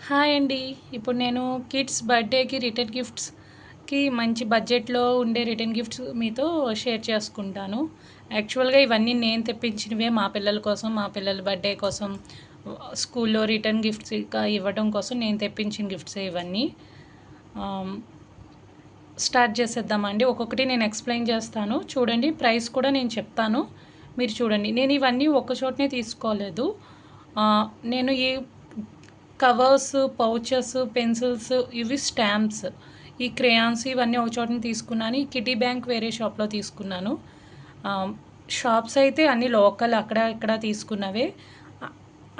Hi అండి. ఇప్పుడు నేను కిడ్స్ బర్త్‌డేకి రిటర్న్ గిఫ్ట్స్‌కి మంచి బడ్జెట్‌లో ఉండే రిటర్న్ గిఫ్ట్స్ మీతో షేర్ చేసుకుంటాను. యాక్చువల్‌గా ఇవన్నీ నేను తెప్పించినవే మా పిల్లల కోసం, మా పిల్లల బర్త్‌డే కోసం, స్కూల్‌లో రిటర్న్ గిఫ్ట్స్‌గా ఇవ్వడం కోసం నేను తెప్పించిన గిఫ్ట్సే ఇవన్నీ. ఆహ్, స్టార్ట్ చేసేద్దామండి. ఒక్కొక్కటి నేను ఎక్స్‌ప్లెయిన్ చేస్తాను. చూడండి, ప్రైస్ కూడా నేను చెప్తాను. మీరు చూడండి. నేను ఇవన్నీ ఒక్క చోటనే తీసుకోలేదు. నేను ఈ కవర్స్, పౌచెస్, పెన్సిల్స్, ఇవి స్టాంప్స్, ఈ క్రేయాన్స్ ఇవన్నీ ఒక చోటన తీసుకున్నాను. ఈ కిటీ బ్యాంక్ వేరే షాప్‌లో తీసుకున్నాను. షాప్స్ అయితే అన్నీ లోకల్ అక్కడ ఇక్కడ తీసుకున్నవే. అ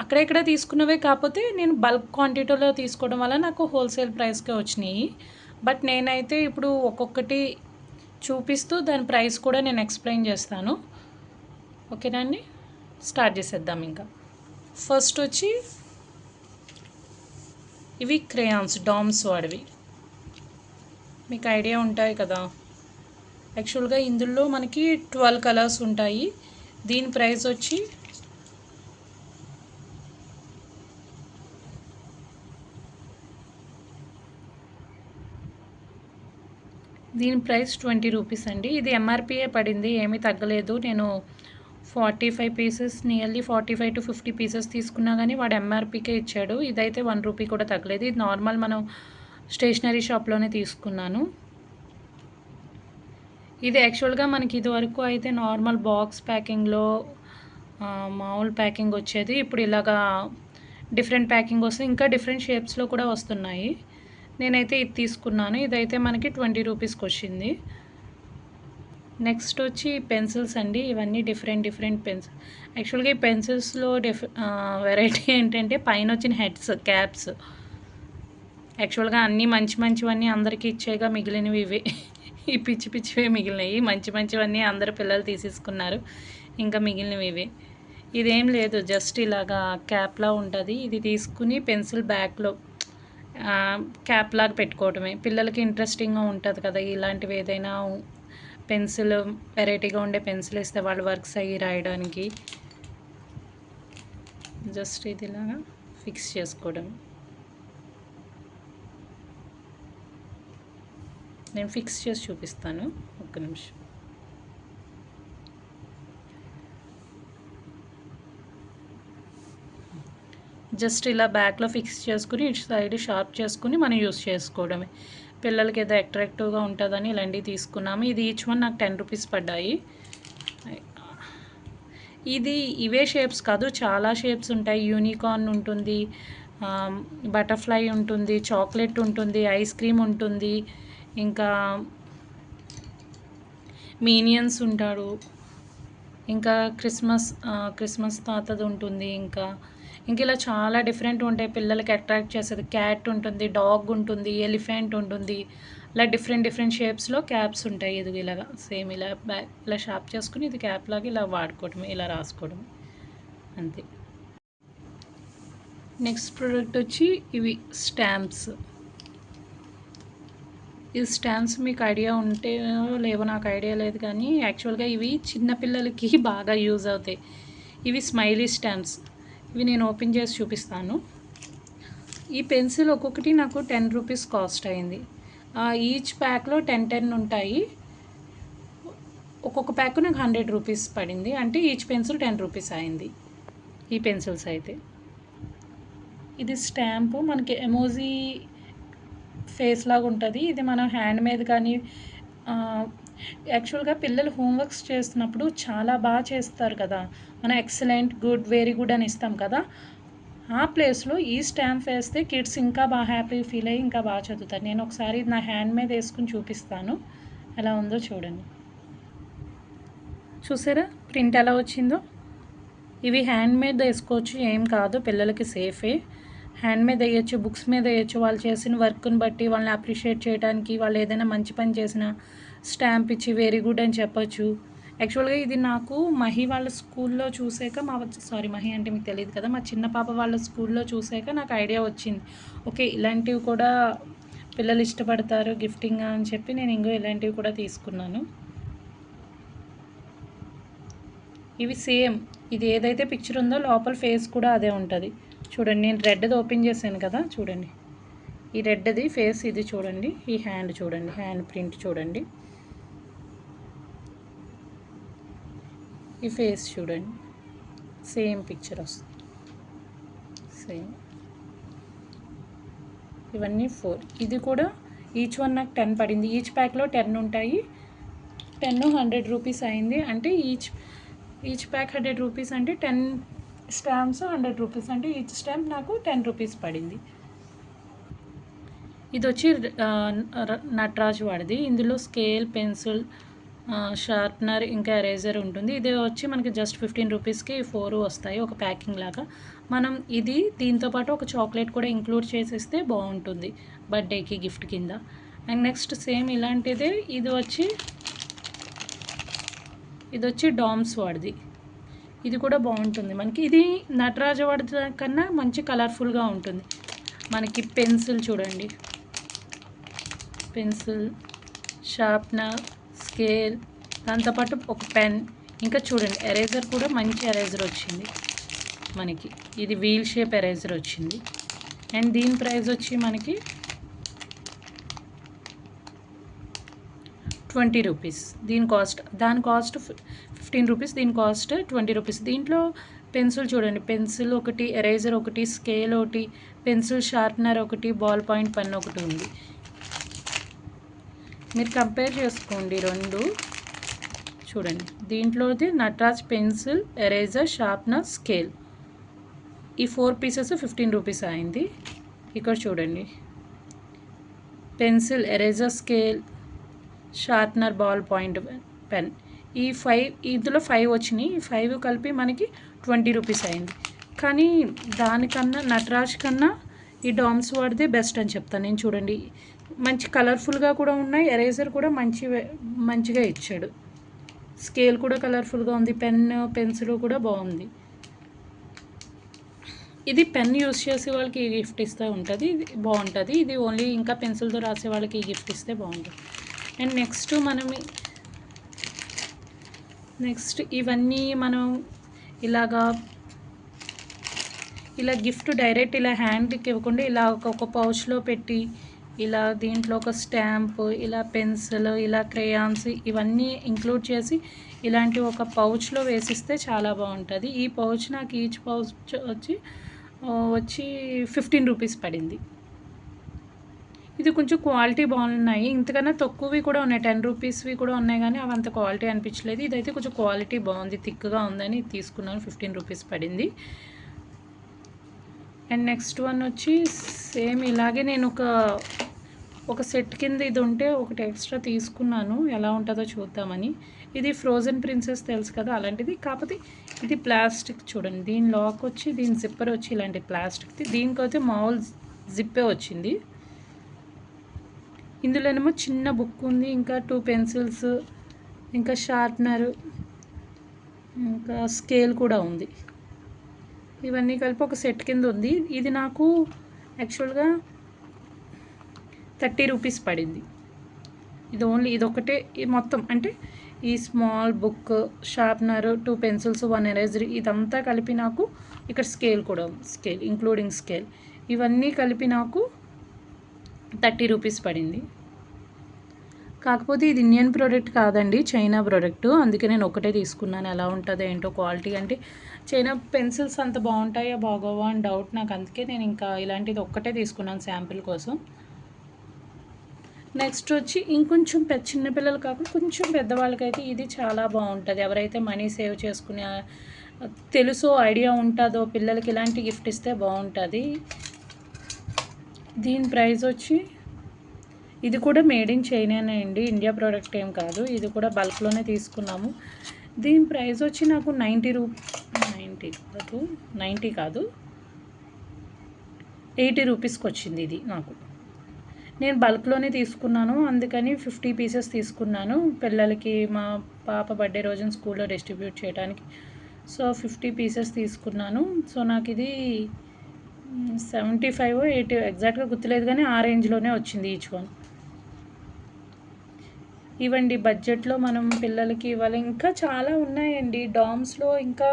అక్కడ ఇక్కడ తీసుకున్నవే, కాపోతే నేను బల్క్ క్వాంటిటీలో తీసుకోవడం వల్ల నాకు హోల్‌సేల్ ప్రైస్‌కే వచ్చినియి. బట్ నేనైతే ఇప్పుడు ఒక్కొక్కటి చూపిస్తూ దాని ప్రైస్ కూడా నేను ఎక్స్‌ప్లెయిన్ చేస్తాను. ఓకేనా అండి? స్టార్ట్ చేసేద్దాం ఇంకా. ఫస్ట్ వచ్చి ఇవి క్రేయాన్స్ డామ్స్ వాడివి. మీకు ఐడియా ఉంటాయి కదా. యాక్చువల్గా ఇందులో మనకి 12 కలర్స్ ఉంటాయి. దీని ప్రైస్ వచ్చి దీని ప్రైస్ 20 రూపీస్ అండి. ఇది ఎంఆర్పియే పడింది, ఏమీ తగ్గలేదు. నేను 45 పీసెస్, నియర్లీ 45-50 పీసెస్ తీసుకున్నా కానీ వాడు ఎంఆర్పికే ఇచ్చాడు. ఇదైతే 1 రూపీ కూడా తగ్గలేదు. ఇది నార్మల్ మనం స్టేషనరీ షాప్లోనే తీసుకున్నాను. ఇది యాక్చువల్గా మనకి ఇదివరకు అయితే నార్మల్ బాక్స్ ప్యాకింగ్లో మామూలు ప్యాకింగ్ వచ్చేది. ఇప్పుడు ఇలాగా డిఫరెంట్ ప్యాకింగ్ వస్తుంది, ఇంకా డిఫరెంట్ షేప్స్లో కూడా వస్తున్నాయి. నేనైతే ఇది తీసుకున్నాను. ఇదైతే మనకి 20 రూపీస్కి వచ్చింది. నెక్స్ట్ వచ్చి పెన్సిల్స్ అండి. ఇవన్నీ డిఫరెంట్ పెన్సిల్. యాక్చువల్గా ఈ పెన్సిల్స్లో వెరైటీ ఏంటంటే పైన వచ్చిన హెడ్స్, క్యాప్స్. యాక్చువల్గా అన్నీ మంచివన్నీ అందరికీ ఇచ్చేగా, మిగిలినవి ఇవే. ఈ పిచ్చివే మిగిలినవి. మంచివన్నీ అందరు పిల్లలు తీసేసుకున్నారు, ఇంకా మిగిలినవి ఇవే. ఇదేం లేదు, జస్ట్ ఇలాగా క్యాప్లా ఉంటుంది. ఇది తీసుకుని పెన్సిల్ బ్యాక్లో క్యాప్ లాగా పెట్టుకోవడమే. పిల్లలకి ఇంట్రెస్టింగ్గా ఉంటుంది కదా ఇలాంటివి. ఏదైనా పెన్సిల్ వెరైటీగా ఉండే పెన్సిల్ ఇస్తే వాళ్ళు వర్క్స్ అయ్యి రాయడానికి జస్ట్ ఇది ఇలాగా ఫిక్స్ చేసుకోవడం. నేను ఫిక్స్ చేసి చూపిస్తాను, ఒక్క నిమిషం. జస్ట్ ఇలా బ్యాక్లో ఫిక్స్ చేసుకుని ఇటు సైడ్ షార్ప్ చేసుకుని మనం యూస్ చేసుకోవడమే. పిల్లలకి ఏదో అట్రాక్టివ్గా ఉంటుందని ఇలాంటివి తీసుకున్నాము. ఇది ఈచ్ వన్ నాకు 10 రూపీస్ పడ్డాయి. ఇది ఇవే షేప్స్ కాదు, చాలా షేప్స్ ఉంటాయి. యూనికార్న్ ఉంటుంది, బటర్ఫ్లై ఉంటుంది, చాక్లెట్ ఉంటుంది, ఐస్ క్రీమ్ ఉంటుంది, ఇంకా మీనియన్స్ ఉంటాడు, ఇంకా క్రిస్మస్ తాతది ఉంటుంది, ఇంకా ఇలా చాలా డిఫరెంట్ ఉంటాయి. పిల్లలకి అట్రాక్ట్ చేసేది క్యాట్ ఉంటుంది, డాగ్ ఉంటుంది, ఎలిఫెంట్ ఉంటుంది. ఇలా డిఫరెంట్ షేప్స్లో క్యాప్స్ ఉంటాయి. ఇది ఇలాగా సేమ్ ఇలా బ్యాక్ ఇలా షార్ప్ చేసుకుని ఇది క్యాప్ లాగా ఇలా వాడుకోవడం, ఇలా రాసుకోవడం అంతే. నెక్స్ట్ ప్రోడక్ట్ వచ్చి ఇవి స్టాంప్స్. ఈ స్టాంప్స్ మీకు ఐడియా ఉంటే లేవో నాకు ఐడియా లేదు, కానీ యాక్చువల్గా ఇవి చిన్నపిల్లలకి బాగా యూజ్ అవుతాయి. ఇవి స్మైలీ స్టాంప్స్. ఇవి నేను ఓపెన్ చేసి చూపిస్తాను. ఈ పెన్సిల్ ఒక్కొక్కటి నాకు 10 రూపీస్ కాస్ట్ అయింది. ఈచ్ ప్యాక్లో 10 ఉంటాయి. ఒక్కొక్క ప్యాక్ నాకు 100 రూపీస్ పడింది. అంటే ఈచ్ పెన్సిల్ 10 రూపీస్ అయింది. ఈ పెన్సిల్స్ అయితే ఇది స్టాంపు మనకి ఎమోజీ ఫేస్ లాగా ఉంటుంది. ఇది మనం హ్యాండ్ మీద కానీ యాక్చువల్గా పిల్లలు హోంవర్క్స్ చేస్తున్నప్పుడు చాలా బాగా చేస్తారు కదా, మనం ఎక్సలెంట్, గుడ్, వెరీ గుడ్ అని ఇస్తాం కదా. ఆ ప్లేస్లో ఈ స్టాంప్ వేస్తే కిడ్స్ ఇంకా బాగా హ్యాపీ ఫీల్ అయ్యి ఇంకా బాగా చదువుతారు. నేను ఒకసారి నా హ్యాండ్ మీద వేసుకుని చూపిస్తాను ఎలా ఉందో చూడండి. చూసారా ప్రింట్ ఎలా వచ్చిందో. ఇవి హ్యాండ్ మీద వేసుకోవచ్చు, ఏం కాదు, పిల్లలకి సేఫే. హ్యాండ్ మీద వేయచ్చు, బుక్స్ మీద వేయచ్చు. వాళ్ళు చేసిన వర్క్ని బట్టి వాళ్ళని అప్రిషియేట్ చేయడానికి, వాళ్ళు ఏదైనా మంచి పని చేసిన స్టాంప్ ఇచ్చి వెరీ గుడ్ అని చెప్పచ్చు. యాక్చువల్గా ఇది నాకు మహి వాళ్ళ స్కూల్లో చూసాక మహి అంటే మీకు తెలియదు కదా, మా చిన్న పాప వాళ్ళ స్కూల్లో చూసాక నాకు ఐడియా వచ్చింది. ఓకే, ఇలాంటివి కూడా పిల్లలు ఇష్టపడతారు గిఫ్టింగ్ అని చెప్పి నేను ఇంకో ఇలాంటివి కూడా తీసుకున్నాను. ఇవి సేమ్, ఇది ఏదైతే పిక్చర్ ఉందో లోపల ఫేస్ కూడా అదే ఉంటుంది. చూడండి, నేను రెడ్ది ఓపెన్ చేశాను కదా, చూడండి ఈ రెడ్ది ఫేస్ ఇది చూడండి, ఈ హ్యాండ్ చూడండి, హ్యాండ్ ప్రింట్ చూడండి, ఈ ఫేస్ చూడండి, సేమ్ పిక్చర్ వస్తుంది, సేమ్. ఇవన్నీ 4. ఇది కూడా ఈచ్ వన్ నాకు 10 పడింది. ఈచ్ ప్యాక్లో 10 ఉంటాయి. 10 100 రూపీస్ అయింది. అంటే ఈచ్ ప్యాక్ 100 రూపీస్ అంటే 10 స్టాంప్స్ 100 రూపీస్, అంటే ఈచ్ స్టాంప్ నాకు 10 రూపీస్ పడింది. ఇది వచ్చి నటరాజ్ వాడిది. ఇందులో స్కేల్, పెన్సిల్, షార్ప్నర్, ఇంకా ఎరేజర్ ఉంటుంది. ఇది వచ్చి మనకి జస్ట్ 15 రూపీస్కి 4 వస్తాయి, ఒక ప్యాకింగ్ లాగా. మనం ఇది దీంతోపాటు ఒక చాక్లెట్ కూడా ఇంక్లూడ్ చేసేస్తే బాగుంటుంది బర్త్డేకి గిఫ్ట్ కింద. అండ్ నెక్స్ట్ సేమ్ ఇలాంటిదే ఇది వచ్చి డామ్స్ వాడిది. ఇది కూడా బాగుంటుంది మనకి. ఇది నటరాజ వాడి కన్నా మంచి కలర్ఫుల్గా ఉంటుంది మనకి. పెన్సిల్ చూడండి, పెన్సిల్, షార్ప్నర్, స్కేల్, దాంతోపాటు ఒక పెన్, ఇంకా చూడండి ఎరేజర్ కూడా మంచి ఎరేజర్ వచ్చింది మనకి. ఇది వీల్ షేప్ ఎరేజర్ వచ్చింది. అండ్ దీని ప్రైస్ వచ్చి మనకి 20 రూపీస్. దాని కాస్ట్ 15 రూపీస్, దీని కాస్ట్ 20 రూపీస్. దీంట్లో పెన్సిల్ చూడండి, పెన్సిల్ ఒకటి, ఎరేజర్ ఒకటి, స్కేల్ ఒకటి, పెన్సిల్ షార్ప్నర్ ఒకటి, బాల్ పాయింట్ పెన్ ఒకటి ఉంది. మీరు కంపేర్ చేసుకోండి రెండు చూడండి. దీంట్లోది Nataraj pencil, eraser, sharpener, scale, ఈ 4 పీసెస్ 15 రూపీస్ అయింది. ఇక్కడ చూడండి pencil, eraser, scale, sharpener, ball point pen, ఈ 5, ఇందులో 5 వచ్చినాయి. ఈ 5 కలిపి మనకి 20 రూపీస్ అయింది. కానీ దానికన్నా నటరాజ్ కన్నా ఈ డామ్స్ వాడితే బెస్ట్ అని చెప్తాను నేను. చూడండి మంచి కలర్ఫుల్గా కూడా ఉన్నాయి, ఎరేజర్ కూడా మంచిగా ఇచ్చాడు, స్కేల్ కూడా కలర్ఫుల్గా ఉంది, పెన్సిల్ కూడా బాగుంది. ఇది పెన్ యూస్ చేసే వాళ్ళకి ఈ గిఫ్ట్ ఇస్తే ఉంటుంది, ఇది బాగుంటుంది. ఇది ఓన్లీ ఇంకా పెన్సిల్తో రాసే వాళ్ళకి ఈ గిఫ్ట్ ఇస్తే బాగుంటుంది. అండ్ నెక్స్ట్ ఇవన్నీ మనం ఇలా గిఫ్ట్ డైరెక్ట్ ఇలా హ్యాండ్కి ఇవ్వకుండా ఇలా ఒక పౌచ్లో పెట్టి, ఇలా దీంట్లో ఒక స్టాంప్, ఇలా పెన్సిల్, ఇలా క్రేయాన్స్ ఇవన్నీ ఇంక్లూడ్ చేసి ఇలాంటి ఒక పౌచ్లో వేసిస్తే చాలా బాగుంటుంది. ఈ పౌచ్ నాకు ఈచ్ పౌచ్ వచ్చి 15 రూపీస్ పడింది. ఇది కొంచెం క్వాలిటీ బాగున్నాయి. ఇంతకన్నా తక్కువవి కూడా ఉన్నాయి, 10 రూపీస్వి కూడా ఉన్నాయి, కానీ అవి అంత క్వాలిటీ అనిపించలేదు. ఇదైతే కొంచెం క్వాలిటీ బాగుంది, థిక్గా ఉందని తీసుకున్నాను. 15 రూపీస్ పడింది. అండ్ నెక్స్ట్ వన్ వచ్చి సేమ్ ఇలాగే నేను ఒక సెట్ కింద ఇది ఉంటే ఒకటి ఎక్స్ట్రా తీసుకున్నాను, ఎలా ఉంటుందో చూద్దామని. ఇది ఫ్రోజన్ ప్రిన్సెస్ తెలుసు కదా, అలాంటిది. కాకపోతే ఇది ప్లాస్టిక్ చూడండి, దీని లాక్ వచ్చి, దీని జిప్పర్ వచ్చి ఇలాంటి ప్లాస్టిక్ది. దీనికైతే మామూలు జిప్పే వచ్చింది. ఇందులోనేమో చిన్న బుక్ ఉంది, ఇంకా 2 పెన్సిల్స్, ఇంకా షార్ప్నర్, ఇంకా స్కేల్ కూడా ఉంది. ఇవన్నీ కలిపి ఒక సెట్ కింద ఉంది. ఇది నాకు యాక్చువల్గా 30 రూపీస్ పడింది. ఇది ఓన్లీ ఇదొకటే మొత్తం, అంటే ఈ small book, sharpener, 2 pencils, 1 eraser, ఇదంతా కలిపి నాకు ఇక్కడ స్కేల్ కూడా ఉంది, స్కేల్ ఇంక్లూడింగ్ స్కేల్, ఇవన్నీ కలిపి నాకు 30 రూపీస్ పడింది. కాకపోతే ఇది ఇండియన్ ప్రోడక్ట్ కాదండి, చైనా ప్రోడక్ట్. అందుకే నేను ఒకటే తీసుకున్నాను. ఎలా ఉంటుందో ఏంటో క్వాలిటీ, అంటే చైనా పెన్సిల్స్ అంత బాగుంటాయా బాగోవా అని డౌట్ నాకు. అందుకే నేను ఇంకా ఇలాంటిది ఒక్కటే తీసుకున్నాను శాంపిల్ కోసం. నెక్స్ట్ వచ్చి ఇంకొంచెం చిన్నపిల్లలు కాకుండా కొంచెం పెద్దవాళ్ళకైతే ఇది చాలా బాగుంటుంది. ఎవరైతే మనీ సేవ్ చేసుకునే తెలుసో, ఐడియా ఉంటుందో పిల్లలకి ఇలాంటి గిఫ్ట్ ఇస్తే బాగుంటుంది. దీని ప్రైస్ వచ్చి, ఇది కూడా మేడ్ ఇన్ చైనానే అండి, ఇండియా ప్రోడక్ట్ ఏం కాదు. ఇది కూడా బల్క్లోనే తీసుకున్నాము. దీని ప్రైస్ వచ్చి నాకు 80 రూపీస్కి వచ్చింది. ఇది నాకు, నేను బల్క్లోనే తీసుకున్నాను, అందుకని 50 పీసెస్ తీసుకున్నాను పిల్లలకి, మా పాప బర్త్డే రోజున స్కూల్లో డిస్ట్రిబ్యూట్ చేయడానికి. సో 50 పీసెస్ తీసుకున్నాను. సో నాకు ఇది 75 80 ఎగ్జాక్ట్గా గుర్తులేదు, కానీ ఆ రేంజ్లోనే వచ్చింది ఈచ్ వన్. ఇవ్వండి బడ్జెట్లో మనం పిల్లలకి ఇవ్వాలి. ఇంకా చాలా ఉన్నాయండి డామ్స్లో. ఇంకా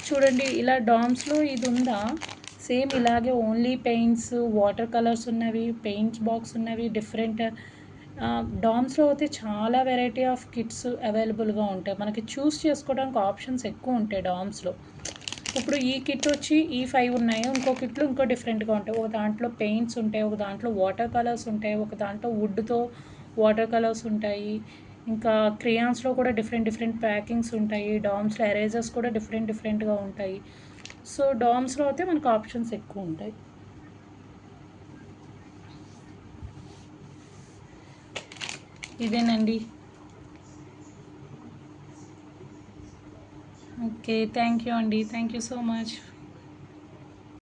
చూడండి, ఇలా డామ్స్లో ఇది ఉందా, సేమ్ ఇలాగే ఓన్లీ పెయింట్స్, వాటర్ కలర్స్ ఉన్నవి, పెయింట్స్ బాక్స్ ఉన్నవి, డిఫరెంట్ డామ్స్లో అయితే చాలా వెరైటీ ఆఫ్ కిట్స్ అవైలబుల్గా ఉంటాయి. మనకి చూస్ చేసుకోవడానికి ఆప్షన్స్ ఎక్కువ ఉంటాయి డామ్స్లో. ఇప్పుడు ఈ కిట్ వచ్చి ఈ 5 ఉన్నాయి, ఇంకో కిట్లు ఇంకో డిఫరెంట్గా ఉంటాయి. ఒక దాంట్లో పెయింట్స్ ఉంటాయి, ఒక దాంట్లో వాటర్ కలర్స్ ఉంటాయి, ఒక దాంట్లో వుడ్తో వాటర్ కలర్స్ ఉంటాయి, ఇంకా క్రేయాన్స్లో కూడా డిఫరెంట్ డిఫరెంట్ ప్యాకింగ్స్ ఉంటాయి, డామ్స్లో ఎరేజర్స్ కూడా డిఫరెంట్ డిఫరెంట్గా ఉంటాయి. సో డామ్స్లో అయితే మనకు ఆప్షన్స్ ఎక్కువ ఉంటాయి. ఇదేనండి. ఓకే, థ్యాంక్ యూ అండి, థ్యాంక్ యూ సో మచ్.